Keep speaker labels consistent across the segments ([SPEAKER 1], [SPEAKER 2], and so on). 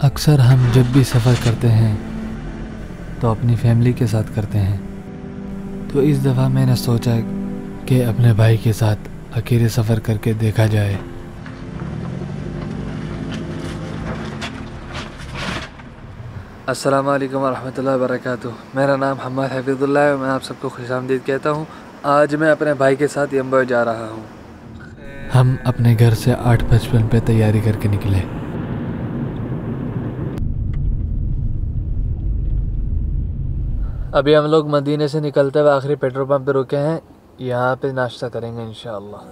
[SPEAKER 1] अक्सर हम जब भी सफ़र करते हैं तो अपनी फैमिली के साथ करते हैं, तो इस दफ़ा मैंने सोचा कि अपने भाई के साथ अकेले सफ़र करके देखा जाए। अस्सलाम वालेकुम रहमतुल्लाहि व बरकातुहू। मेरा नाम हम्माद हफीज़ुल्लाह है। मैं आप सबको खुशामदीद कहता हूँ। आज मैं अपने भाई के साथ यम्बो जा रहा हूँ। हम अपने घर से 8:55 पे तैयारी करके निकले। अभी हम लोग मदीने से निकलते हुए आखिरी पेट्रोल पंप पे रुके हैं। यहाँ पे नाश्ता करेंगे इंशाअल्लाह।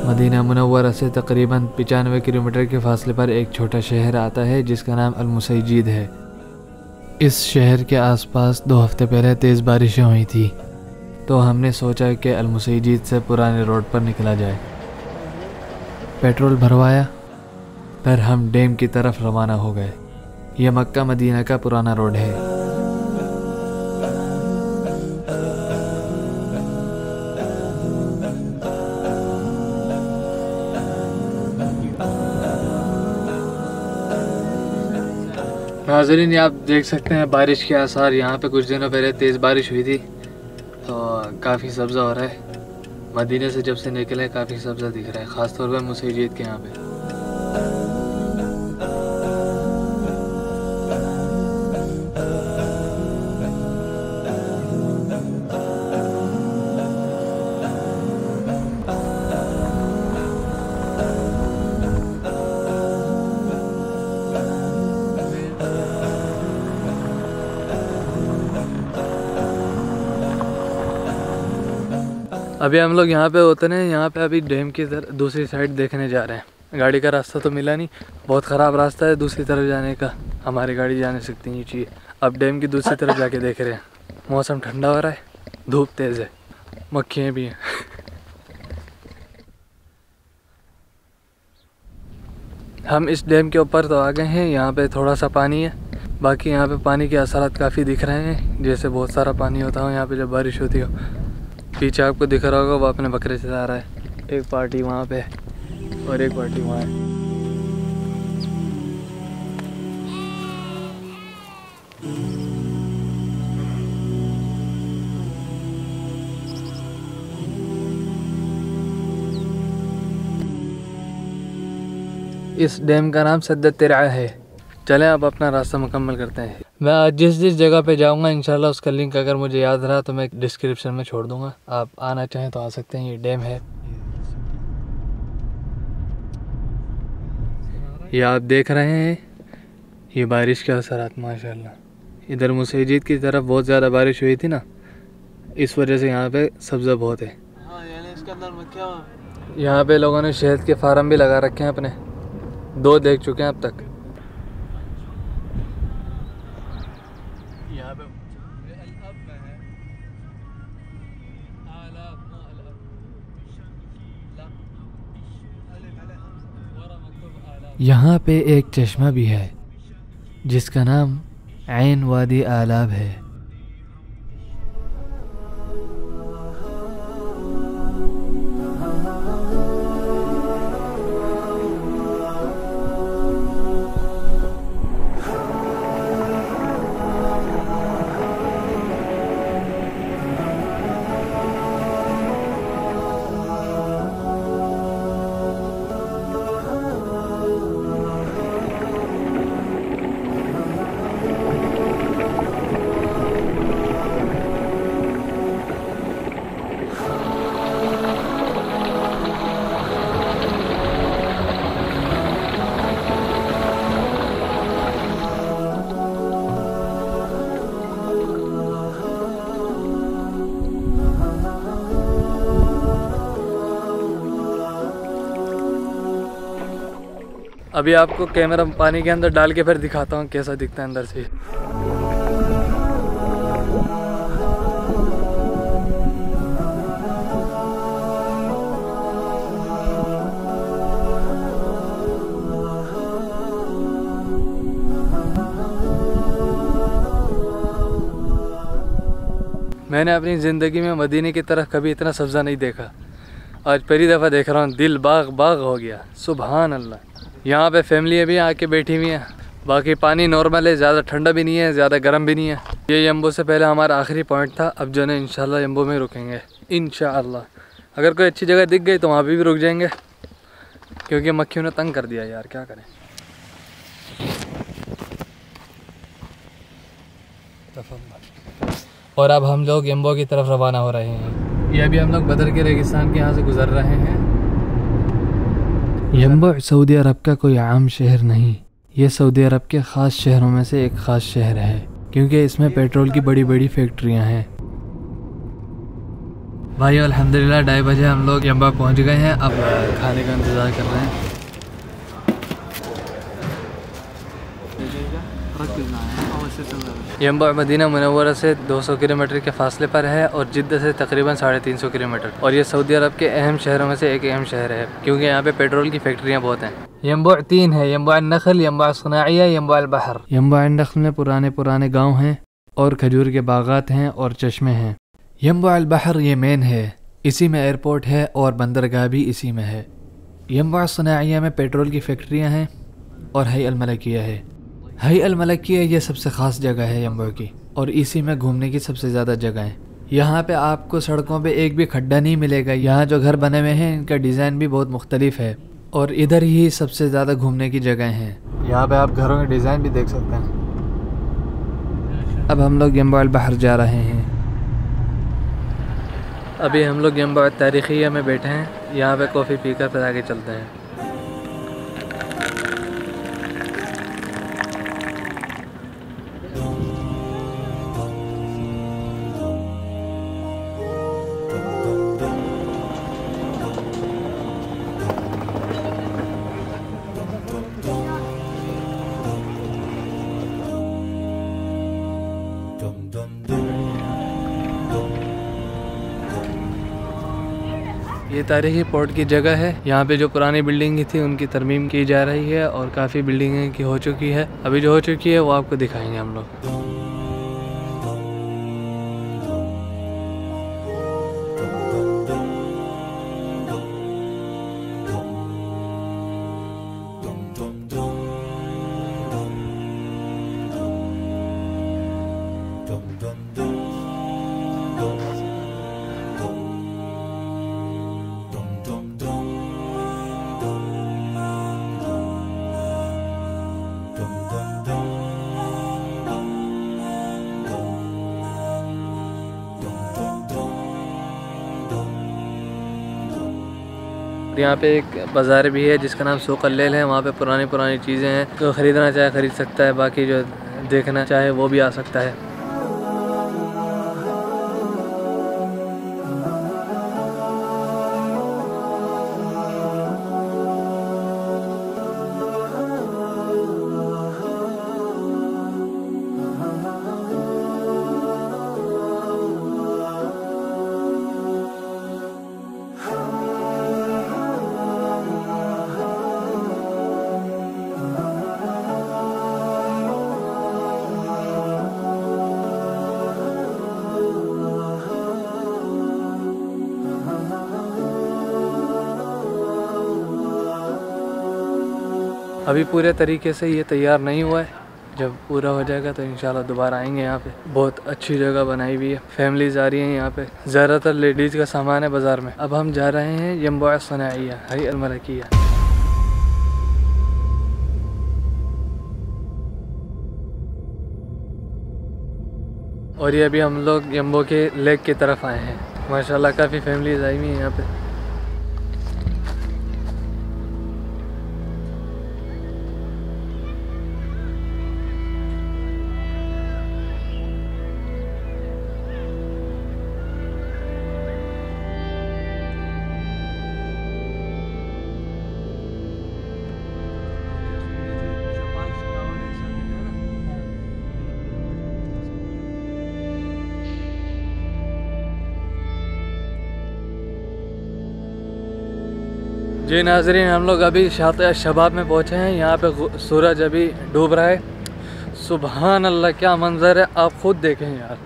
[SPEAKER 1] मदीना मुनव्वरा से तकरीबन 95 किलोमीटर के फासले पर एक छोटा शहर आता है जिसका नाम अल-मुसैयिद है। इस शहर के आसपास 2 हफ्ते पहले तेज़ बारिशें हुई थी, तो हमने सोचा कि अल-मुसैयिद से पुराने रोड पर निकला जाए। पेट्रोल भरवाया, फिर हम डैम की तरफ रवाना हो गए। यह मक्का मदीना का पुराना रोड है। नाज़रीन, ये आप देख सकते हैं बारिश के आसार। यहाँ पे कुछ दिनों पहले तेज़ बारिश हुई थी, तो काफ़ी सब्ज़ा हो रहा है। मदीने से जब से निकले काफ़ी सब्ज़ा दिख रहा है, ख़ास तौर पर मुसैयिद के यहाँ पे। अभी हम लोग यहाँ पे उतरे हैं। यहाँ पे अभी डैम की दूसरी साइड देखने जा रहे हैं। गाड़ी का रास्ता तो मिला नहीं, बहुत ख़राब रास्ता है दूसरी तरफ जाने का। हमारी गाड़ी जा नहीं सकती नीचे। अब डैम की दूसरी तरफ जाके देख रहे हैं। मौसम ठंडा हो रहा है, धूप तेज़ है, मक्खियाँ भी हैं। हम इस डैम के ऊपर तो आ गए हैं। यहाँ पे थोड़ा सा पानी है, बाकी यहाँ पे पानी के असरात काफ़ी दिख रहे हैं, जैसे बहुत सारा पानी होता हो यहाँ पे जब बारिश होती हो। पीछे आपको दिख रहा होगा वो अपने बकरे से आ रहा है। एक पार्टी वहाँ पे और एक पार्टी वहाँ है। इस डैम का नाम सद्द तिरआ है। चलें अब अपना रास्ता मुकम्मल करते हैं। मैं आज जिस जगह पे जाऊंगा इंशाल्लाह उसका लिंक अगर मुझे याद रहा तो मैं डिस्क्रिप्शन में छोड़ दूंगा। आप आना चाहें तो आ सकते हैं। ये डैम है, ये आप देख रहे हैं। ये बारिश के असरात माशाल्लाह। इधर मुसैयिद की तरफ बहुत ज़्यादा बारिश हुई थी ना, इस वजह से यहाँ पे सब्ज़ा बहुत है। यहाँ पे लोगों ने शहद के फार्म भी लगा रखे हैं अपने, 2 देख चुके हैं अब तक। यहाँ पे एक चश्मा भी है जिसका नाम ऐन वादी आलाब है। अभी आपको कैमरा पानी के अंदर डाल के फिर दिखाता हूँ कैसा दिखता है अंदर से। मैंने अपनी ज़िंदगी में मदीने की तरफ कभी इतना सब्ज़ा नहीं देखा। आज पहली दफ़ा देख रहा हूँ, दिल बाग बाग हो गया। सुभान अल्लाह। यहाँ पे फैमिली भी आके बैठी हुई हैं। बाकी पानी नॉर्मल है, ज़्यादा ठंडा भी नहीं है, ज़्यादा गर्म भी नहीं है। ये यम्बो से पहले हमारा आखिरी पॉइंट था। अब जो है इंशाल्लाह यम्बो में रुकेंगे इंशाल्लाह। अगर कोई अच्छी जगह दिख गई तो वहाँ भी रुक जाएंगे, क्योंकि मक्खियों ने तंग कर दिया यार, क्या करें। और अब हम लोग यम्बो की तरफ रवाना हो रहे हैं। ये अभी हम लोग बदर के रेगिस्तान के यहाँ से गुजर रहे हैं। यम्बो सऊदी अरब का कोई आम शहर नहीं, ये सऊदी अरब के ख़ास शहरों में से एक ख़ास शहर है, क्योंकि इसमें पेट्रोल की बड़ी बड़ी फैक्ट्रियाँ हैं। भाई अल्हम्दुलिल्लाह 2:30 बजे हम लोग यम्बो पहुँच गए हैं। अब खाने का इंतज़ार कर रहे हैं। यम्बो मदीना मुनव्वरा से 200 किलोमीटर के फासले पर है और जिद्दा से तकरीबन 350 किलोमीटर। और ये सऊदी अरब के अहम शहरों में से एक अहम शहर है, क्योंकि यहाँ पे पेट्रोल की फैक्ट्रियाँ बहुत हैं। यम्बो 3 है, यम्बो अन-नखल, यम्बो सनाइया, यम्बो अल-बहर। यम्बो अन-नखल में पुराने गाँव हैं और खजूर के बागात हैं और चश्मे हैं। यम्बो अल-बहर ये मेन है, इसी में एयरपोर्ट है और बंदरगाह भी इसी में है। यम्बो सनाइया में पेट्रोल की फैक्ट्रियाँ हैं और हई अल-मलकिया है। हई अल-मलकिया ये सबसे ख़ास जगह है यम्बो की, और इसी में घूमने की सबसे ज़्यादा जगह है। यहाँ पे आपको सड़कों पे एक भी खड्डा नहीं मिलेगा। यहाँ जो घर बने हुए हैं इनका डिज़ाइन भी बहुत मुख्तलिफ है, और इधर ही सबसे ज़्यादा घूमने की जगह हैं। यहाँ पे आप घरों के डिज़ाइन भी देख सकते हैं। अब हम लोग यम्बो अल-बहर जा रहे हैं। अभी हम लोग यम्बो तारीखिया में बैठे हैं। यहाँ पे कॉफ़ी पीकर फिर आगे चलते हैं। ये तारीखी पोर्ट की जगह है। यहाँ पे जो पुरानी बिल्डिंग थी उनकी तरमीम की जा रही है और काफ़ी बिल्डिंगें की हो चुकी है। अभी जो हो चुकी है वो आपको दिखाएंगे हम लोग। यहाँ पे एक बाज़ार भी है जिसका नाम सूक़ अल-लैल है। वहाँ पे पुरानी चीज़ें हैं, जो ख़रीदना चाहे ख़रीद सकता है, बाकी जो देखना चाहे वो भी आ सकता है। अभी पूरे तरीके से ये तैयार नहीं हुआ है। जब पूरा हो जाएगा तो इंशाल्लाह दोबारा आएंगे। यहाँ पे बहुत अच्छी जगह बनाई हुई है, फैमिलीज आ रही हैं यहाँ पे। ज़्यादातर लेडीज़ का सामान है बाज़ार में। अब हम जा रहे हैं यम्बो सनाइया, हई अल-मलकिया। और ये अभी हम लोग यम्बो के लेक की तरफ आए हैं। माशाल्लाह काफ़ी फैमिलीज आई हुई हैं यहाँ पे। जी नाज़रीन, हम लोग अभी शाते शबाब में पहुँचे हैं। यहाँ पे सूरज अभी डूब रहा है। सुभान अल्लाह, क्या मंजर है, आप खुद देखें यार।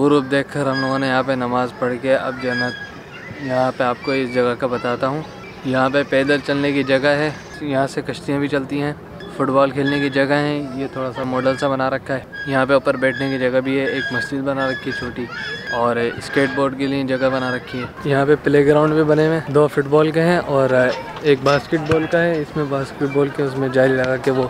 [SPEAKER 1] गुरूब देखकर हम लोगों ने यहाँ पे नमाज़ पढ़ के अब जो है ना यहाँ पे आपको इस जगह का बताता हूँ। यहाँ पे पैदल चलने की जगह है, यहाँ से कश्तियाँ भी चलती हैं, फुटबॉल खेलने की जगह है, ये थोड़ा सा मॉडल सा बना रखा है। यहाँ पे ऊपर बैठने की जगह भी है, एक मस्जिद बना रखी है छोटी, और स्केटबोर्ड के लिए जगह बना रखी है। यहाँ पे प्लेग्राउंड भी बने हुए हैं, 2 फुटबॉल के हैं और एक बास्केटबॉल का है। इसमें बास्केटबॉल के उसमें जाली लगा के वो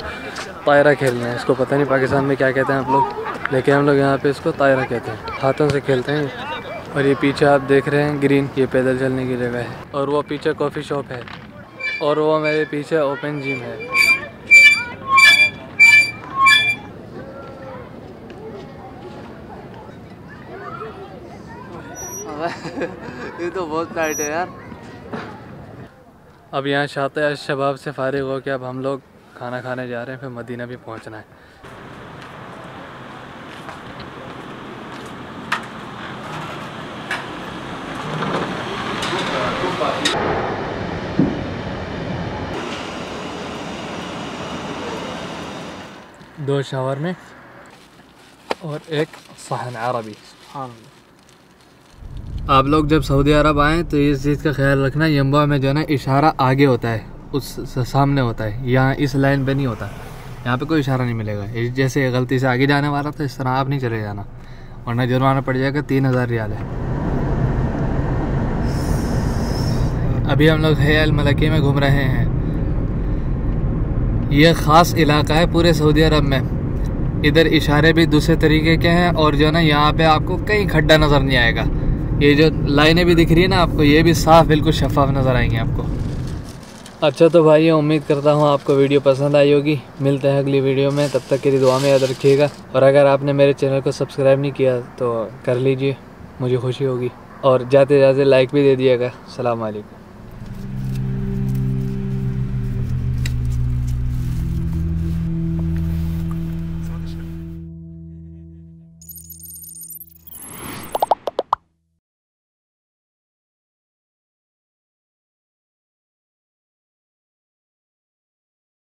[SPEAKER 1] तायरा खेल रहे हैं। इसको पता नहीं पाकिस्तान में क्या कहते हैं आप लोग, लेकिन हम लोग यहाँ पे इसको तायरा कहते हैं, हाथों से खेलते हैं। और ये पीछे आप देख रहे हैं ग्रीन, ये पैदल चलने की जगह है। और वो पीछे कॉफ़ी शॉप है, और वो मेरे पीछे ओपन जिम है। ये तो बहुत टाइट है यार। अब यहाँ शाते शबाब से फारिग हो के अब हम लोग खाना खाने जा रहे हैं, फिर मदीना भी पहुँचना है। दो शावर में और एक सहन अरबी। आप लोग जब सऊदी अरब आएँ तो इस चीज़ का ख्याल रखना, यंबा में जो है ना इशारा आगे होता है, उस सामने होता है, यहाँ इस लाइन पे नहीं होता। यहाँ पे कोई इशारा नहीं मिलेगा। जैसे गलती से आगे जाने वाला तो इस तरह आप नहीं चले जाना, वरना जुर्माना पड़ जाएगा 3000 रियाल है। अभी हम लोग है अल मलकी में घूम रहे हैं। यह ख़ास इलाका है पूरे सऊदी अरब में। इधर इशारे भी दूसरे तरीके के हैं, और जो है ना यहाँ पे आपको कहीं खड्डा नज़र नहीं आएगा। ये जो लाइनें भी दिख रही है ना आपको, ये भी साफ़ बिल्कुल शफाफ नज़र आएंगी आपको। अच्छा तो भाई उम्मीद करता हूँ आपको वीडियो पसंद आई होगी। मिलते हैं अगली वीडियो में, तब तक के लिए दुआ में याद रखिएगा। और अगर आपने मेरे चैनल को सब्सक्राइब नहीं किया तो कर लीजिए, मुझे खुशी होगी। और जाते जाते लाइक भी दे दिएगा। अस्सलाम वालेकुम।